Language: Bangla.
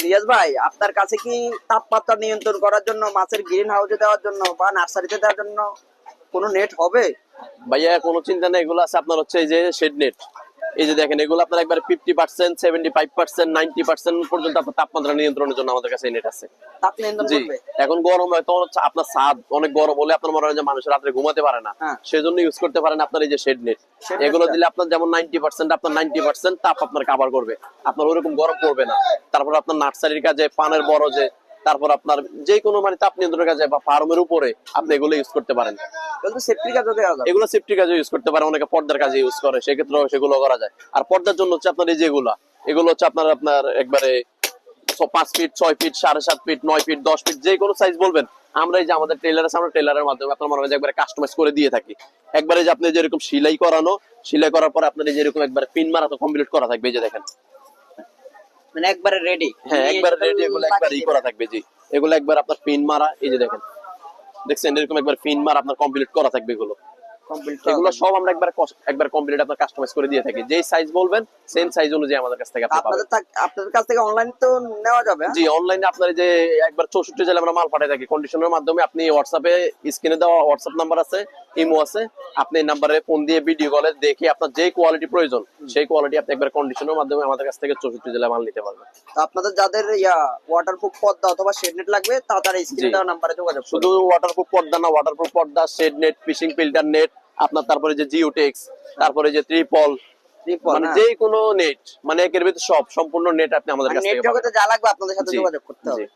রিয়াজ ভাই, আপনার কাছে কি তাপমাত্রা নিয়ন্ত্রণ করার জন্য, মাছের গ্রিন হাউসে দেওয়ার জন্য বা নার্সারিতে দেওয়ার জন্য কোনো নেট হবে? ভাইয়া কোনো চিন্তা নেই, এগুলো আছে আপনার হচ্ছে এই যে শেড নেট। এই যে দেখেন, এগুলো আপনার একবার 50%, 75%, 90% পর্যন্ত আপনার তাপমাত্রা নিয়ন্ত্রণের জন্য আমাদের কাছে নেট আছে। তাপ নিয়ন্ত্রণ জি, করবে? এখন গরম হয় তখন হচ্ছে আপনার ছাদ অনেক গরম হলে আপনার মনে হয় যে মানুষ রাত্রে ঘুমাতে পারে না, হ্যাঁ। সেজন্য ইউজ করতে পারেন আপনার এই যে শেড নেট। Shade এগুলো netটা? দিলে আপনার যেমন 90% আপনার 90% তাপ আপনার কভার করবে, আপনার ওরকম গরম পড়বে না। তারপর আপনার নার্সারির কাজে, পানের বরজে, তারপর আপনার যে কোনো মানে তাপ নিয়ন্ত্রণের কাজে বা ফার্মের উপরে আপনি এগুলো ইউজ করতে পারেন। কিন্তু সেফটি কাজও দেওয়া যাবে? এগুলো সেফটি কাজে ইউজ করতে পারে, অনেকে পর্দার কাজে ইউজ করে, সেক্ষেত্রে সেগুলো করা যায়। আর পর্দার জন্য হচ্ছে আপনার এই যেগুলা, এগুলো হচ্ছে আপনার আপনার একবারে 5 feet, 6 feet, 7.5 feet, 9 feet, 10 feet, যে কোনো সাইজ বলবেন। আমরা এই যে আমাদের টেলার আছে, আমরা টেলারের মাধ্যমে আপনার মনে হয় যে একবারে কাস্টমাইজ করে দিয়ে থাকি। একবারে যে আপনি যেরকম সেলাই করানো, সেলাই করার পর আপনার এই যেরকম একবারে পিন মারা তো কমপ্লিট করা থাকবে, এই যে দেখেন। মানে একবারে রেডি? হ্যাঁ, একবারে রেডি, এগুলো একবার ই করা থাকবে। জি, এগুলো একবার আপনার পিন মারা, এই যে দেখেন, দেখছেন এরকম একবার পিন মারা আপনার কমপ্লিট করা থাকবে এগুলো। কমপ্লিট এগুলো সব আমরা একবার কমপ্লিট আপনার কাস্টমাইজ করে দিয়ে থাকি। যেই সাইজ বলবেন সেম সাইজ অনুযায়ী আমাদের কাছ থেকে আপনি পাবেন। আপনাদের কাছ থেকে অনলাইন তো নেওয়া যাবে? জি, অনলাইনে আপনার যে একবার 64 জেলায় আমরা মাল পাঠিয়ে থাকি কন্ডিশনের মাধ্যমে। আপনি হোয়াটসঅ্যাপে, স্ক্রিনে দেওয়া হোয়াটসঅ্যাপ নাম্বার আছে, ইমো আছে, আপনি এই নাম্বারে ফোন দিয়ে ভিডিও কলে দেখে আপনার যে কোয়ালিটি প্রয়োজন সেই কোয়ালিটি আপনি একবার কন্ডিশনের মাধ্যমে আমাদের কাছ থেকে 64 জেলায় মাল নিতে পারবেন। তো আপনাদের যাদের ওয়াটারপ্রুফ পর্দা অথবা শেড নেট লাগবে তারা স্ক্রিনে দেওয়া নাম্বারে যোগাযোগ করুন। শুধু ওয়াটারপ্রুফ পর্দা না, ওয়াটারপ্রুফ পর্দা, shade net, fishing filter net, আপনার তারপরে যে জিওটেক্স, তারপরে যে ত্রিপল, মানে যে কোনো নেট, মানে একের ভিতর সব সম্পূর্ণ নেট আপনি আমাদের কাছ নেট থেকে পাবেন। জগতে যা লাগবে আপনাদের সাথে জি, যোগাযোগ করতে জি। হবে।